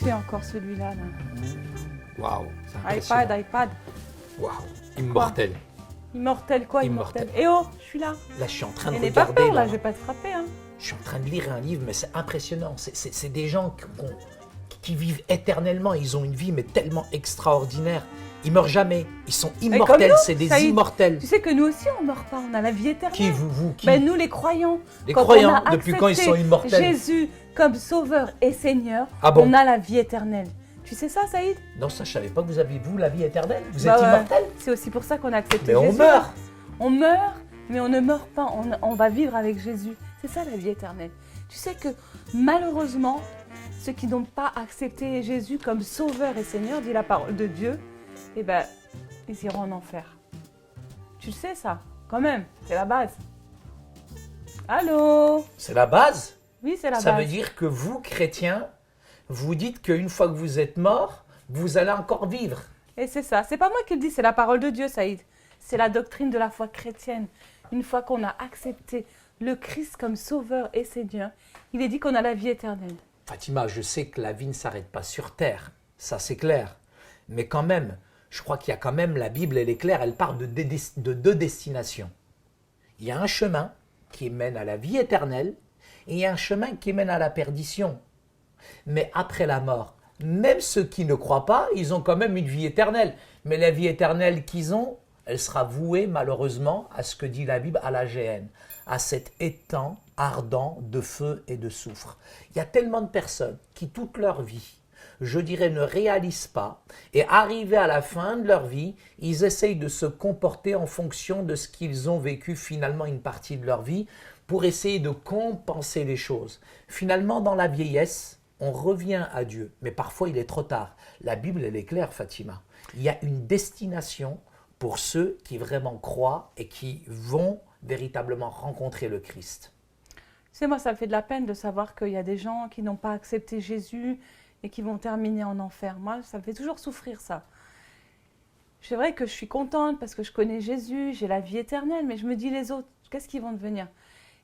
touché encore celui-là. Là. Waouh, c'est impressionnant. iPad. Waouh, immortel. Immortel quoi, Immortel. immortel. Eh oh, je suis là. Là, je suis en train de Et n'aie pas regarder. peur, là, là. je vais pas te frapper. Hein. Je suis en train de lire un livre, mais c'est impressionnant. C'est des gens qui vivent éternellement. Ils ont une vie, mais tellement extraordinaire. Ils meurent jamais. Ils sont immortels. nous, C'est des Saïd. immortels. Tu sais que nous aussi, on meurt pas, on a la vie éternelle. Qui, vous qui Ben, nous, les croyants. Les Quand croyants, on a depuis quand ils sont accepté immortels? Jésus comme sauveur et Seigneur, Ah bon? on a la vie éternelle. Tu sais ça, Saïd? Non, ça, je savais pas que vous aviez, vous, la vie éternelle. Vous Bah êtes ouais. immortel. C'est aussi pour ça qu'on a accepté Mais Jésus. on meurt. On meurt, mais on ne meurt pas. On va vivre avec Jésus. C'est ça la vie éternelle. Tu sais que malheureusement, ceux qui n'ont pas accepté Jésus comme sauveur et Seigneur, dit la parole de Dieu, eh ben, ils iront en enfer. Tu le sais ça, quand même, c'est la base. Allô? C'est la base. Oui, c'est la Ça base. veut dire que vous, chrétiens, vous dites qu'une fois que vous êtes mort, vous allez encore vivre. Et c'est ça. C'est pas moi qui le dis, c'est la parole de Dieu, Saïd. C'est la doctrine de la foi chrétienne. Une fois qu'on a accepté le Christ comme sauveur et Seigneur, il est dit qu'on a la vie éternelle. Fatima, je sais que la vie ne s'arrête pas sur terre, ça c'est clair. Mais quand même, je crois qu'il y a quand même, la Bible, elle est claire, elle parle de deux destinations. Il y a un chemin qui mène à la vie éternelle et il y a un chemin qui mène à la perdition. Mais après la mort, même ceux qui ne croient pas, ils ont quand même une vie éternelle. Mais la vie éternelle qu'ils ont, elle sera vouée malheureusement à ce que dit la Bible, à la géhenne, à cet étang ardent de feu et de soufre. Il y a tellement de personnes qui toute leur vie, je dirais, ne réalisent pas et arrivés à la fin de leur vie, ils essayent de se comporter en fonction de ce qu'ils ont vécu finalement une partie de leur vie pour essayer de compenser les choses. Finalement, dans la vieillesse, on revient à Dieu, mais parfois il est trop tard. La Bible, elle est claire, Fatima. Il y a une destination pour ceux qui vraiment croient et qui vont véritablement rencontrer le Christ. Tu sais, moi, ça me fait de la peine de savoir qu'il y a des gens qui n'ont pas accepté Jésus et qui vont terminer en enfer. Moi, ça me fait toujours souffrir, ça. C'est vrai que je suis contente parce que je connais Jésus, j'ai la vie éternelle, mais je me dis les autres, qu'est-ce qu'ils vont devenir?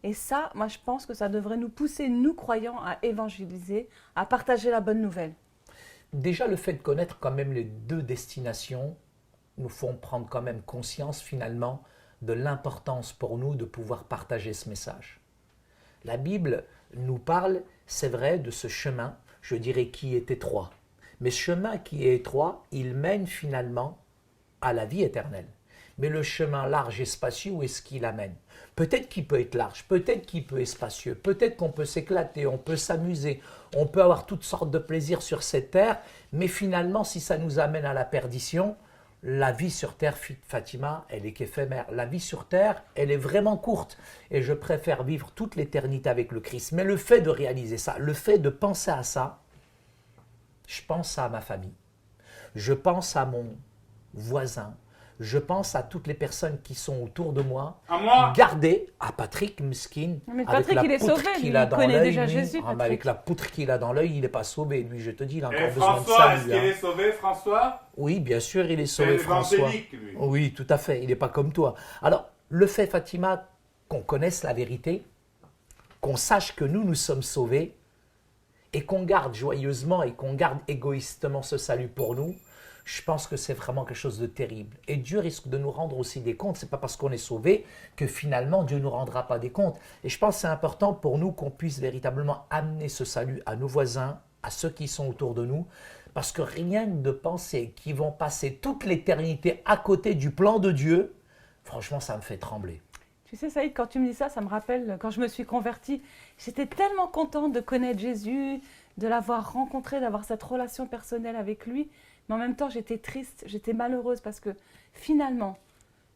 Et ça, moi, je pense que ça devrait nous pousser, nous croyants, à évangéliser, à partager la bonne nouvelle. Déjà, le fait de connaître quand même les deux destinations nous font prendre quand même conscience finalement de l'importance pour nous de pouvoir partager ce message. La Bible nous parle, c'est vrai, de ce chemin, je dirais, qui est étroit. Mais ce chemin qui est étroit, il mène finalement à la vie éternelle. Mais le chemin large et spacieux, où est-ce qu'il amène? Peut-être qu'il peut être large, peut-être qu'il peut être spacieux, peut-être qu'on peut s'éclater, on peut s'amuser, on peut avoir toutes sortes de plaisirs sur cette terre, mais finalement, si ça nous amène à la perdition, la vie sur terre, Fatima, elle est qu'éphémère. La vie sur terre, elle est vraiment courte. Et je préfère vivre toute l'éternité avec le Christ. Mais le fait de réaliser ça, le fait de penser à ça, je pense à ma famille. Je pense à mon voisin. Je pense à toutes les personnes qui sont autour de moi. À moi? Gardez à Patrick Miskin. Mais Patrick, il est sauvé, lui, il connaît déjà Jésus, mais avec Patrick. la poutre qu'il a dans l'œil, il n'est pas sauvé. Lui, je te dis, il a Et encore besoin de François, ça. est-ce lui, qu'il hein. est sauvé, François? Oui, bien sûr, il est sauvé, C'est François. évangélique, lui. Oui, tout à fait. Il n'est pas comme toi. Alors, le fait, Fatima, qu'on connaisse la vérité, qu'on sache que nous sommes sauvés et qu'on garde joyeusement et qu'on garde égoïstement ce salut pour nous, je pense que c'est vraiment quelque chose de terrible. Et Dieu risque de nous rendre aussi des comptes. Ce n'est pas parce qu'on est sauvé que finalement Dieu ne nous rendra pas des comptes. Et je pense que c'est important pour nous qu'on puisse véritablement amener ce salut à nos voisins, à ceux qui sont autour de nous, parce que rien que de penser qu'ils vont passer toute l'éternité à côté du plan de Dieu, franchement, ça me fait trembler. Tu sais, Saïd, quand tu me dis ça, ça me rappelle quand je me suis convertie. J'étais tellement contente de connaître Jésus, de l'avoir rencontré, d'avoir cette relation personnelle avec lui. Mais en même temps, j'étais triste, j'étais malheureuse parce que finalement,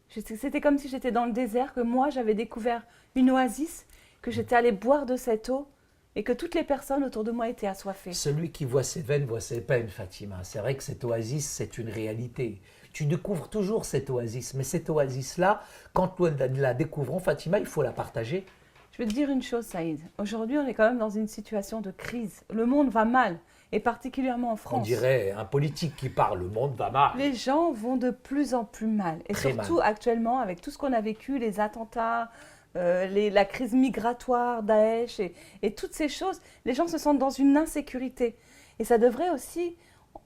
c'était comme si j'étais dans le désert, que moi, j'avais découvert une oasis, que j'étais allée boire de cette eau et que toutes les personnes autour de moi étaient assoiffées. Celui qui voit ses veines voit ses peines, Fatima. C'est vrai que cette oasis, c'est une réalité. Tu découvres toujours cette oasis, mais cette oasis-là, quand nous la découvrons, Fatima, il faut la partager. Je vais te dire une chose, Saïd. Aujourd'hui, on est quand même dans une situation de crise. Le monde va mal, et particulièrement en France. On dirait un politique qui parle, le monde va mal. Les gens vont de plus en plus mal. Et Très surtout mal. actuellement, avec tout ce qu'on a vécu, les attentats, la crise migratoire, Daesh et toutes ces choses, les gens se sentent dans une insécurité. Et ça devrait aussi...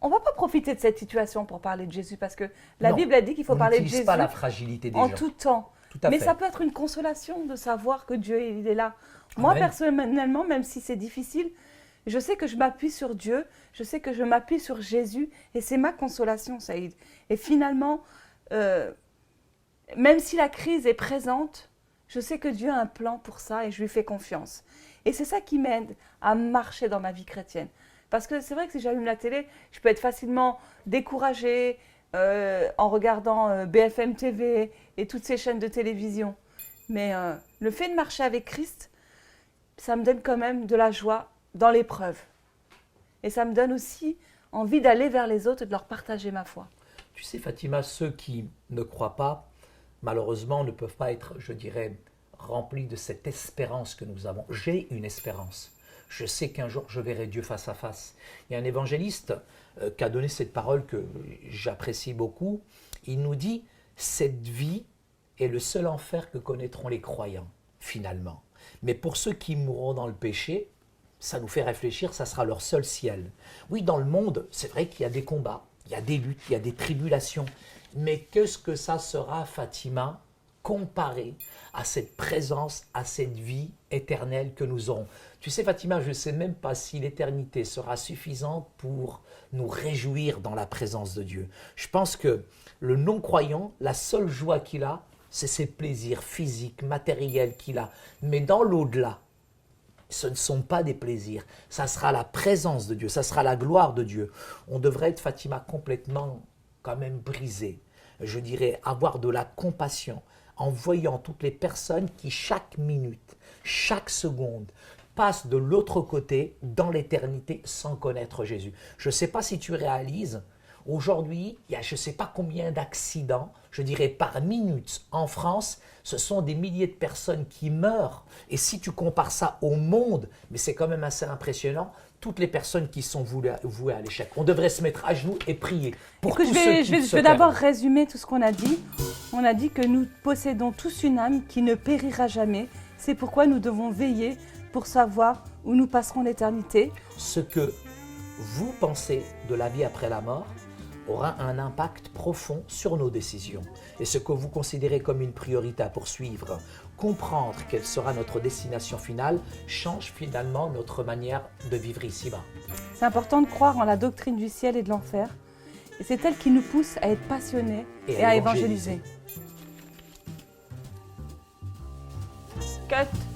On ne va pas profiter de cette situation pour parler de Jésus parce que la Non, Bible a dit qu'il faut parler de n'utilise Jésus pas la fragilité des en gens. tout temps. Tout à Mais fait. ça peut être une consolation de savoir que Dieu il est là. Moi, Amen. personnellement, même si c'est difficile, je sais que je m'appuie sur Dieu, je sais que je m'appuie sur Jésus et c'est ma consolation, Saïd. Et finalement, même si la crise est présente, je sais que Dieu a un plan pour ça et je lui fais confiance. Et c'est ça qui m'aide à marcher dans ma vie chrétienne. Parce que c'est vrai que si j'allume la télé, je peux être facilement découragée en regardant BFM TV et toutes ces chaînes de télévision. Mais le fait de marcher avec Christ, ça me donne quand même de la joie dans l'épreuve. Et ça me donne aussi envie d'aller vers les autres et de leur partager ma foi. Tu sais, Fatima, ceux qui ne croient pas, malheureusement, ne peuvent pas être, je dirais, remplis de cette espérance que nous avons. J'ai une espérance. Je sais qu'un jour, je verrai Dieu face à face. Il y a un évangéliste qui a donné cette parole que j'apprécie beaucoup. Il nous dit, cette vie est le seul enfer que connaîtront les croyants, finalement. Mais pour ceux qui mourront dans le péché, ça nous fait réfléchir, ça sera leur seul ciel. Oui, dans le monde, c'est vrai qu'il y a des combats, il y a des luttes, il y a des tribulations. Mais qu'est-ce que ça sera, Fatima, comparé à cette présence, à cette vie éternelle que nous aurons? Tu sais, Fatima, je ne sais même pas si l'éternité sera suffisante pour nous réjouir dans la présence de Dieu. Je pense que le non-croyant, la seule joie qu'il a, c'est ses plaisirs physiques, matériels qu'il a. Mais dans l'au-delà, ce ne sont pas des plaisirs. Ça sera la présence de Dieu, ça sera la gloire de Dieu. On devrait être, Fatima, complètement quand même brisé. Je dirais avoir de la compassion en voyant toutes les personnes qui chaque minute, chaque seconde, passent de l'autre côté dans l'éternité sans connaître Jésus. Je ne sais pas si tu réalises, aujourd'hui, il y a je ne sais pas combien d'accidents, je dirais par minute en France, ce sont des milliers de personnes qui meurent. Et si tu compares ça au monde, mais c'est quand même assez impressionnant, toutes les personnes qui sont vouées à l'échec. On devrait se mettre à genoux et prier pour Écoute, tous ceux qui je vais d'abord résumer tout ce qu'on a dit. On a dit que nous possédons tous une âme qui ne périra jamais. C'est pourquoi nous devons veiller pour savoir où nous passerons l'éternité. Ce que vous pensez de la vie après la mort aura un impact profond sur nos décisions. Et ce que vous considérez comme une priorité à poursuivre, comprendre quelle sera notre destination finale, change finalement notre manière de vivre ici-bas. C'est important de croire en la doctrine du ciel et de l'enfer. Et c'est elle qui nous pousse à être passionnés et à évangéliser. Cut.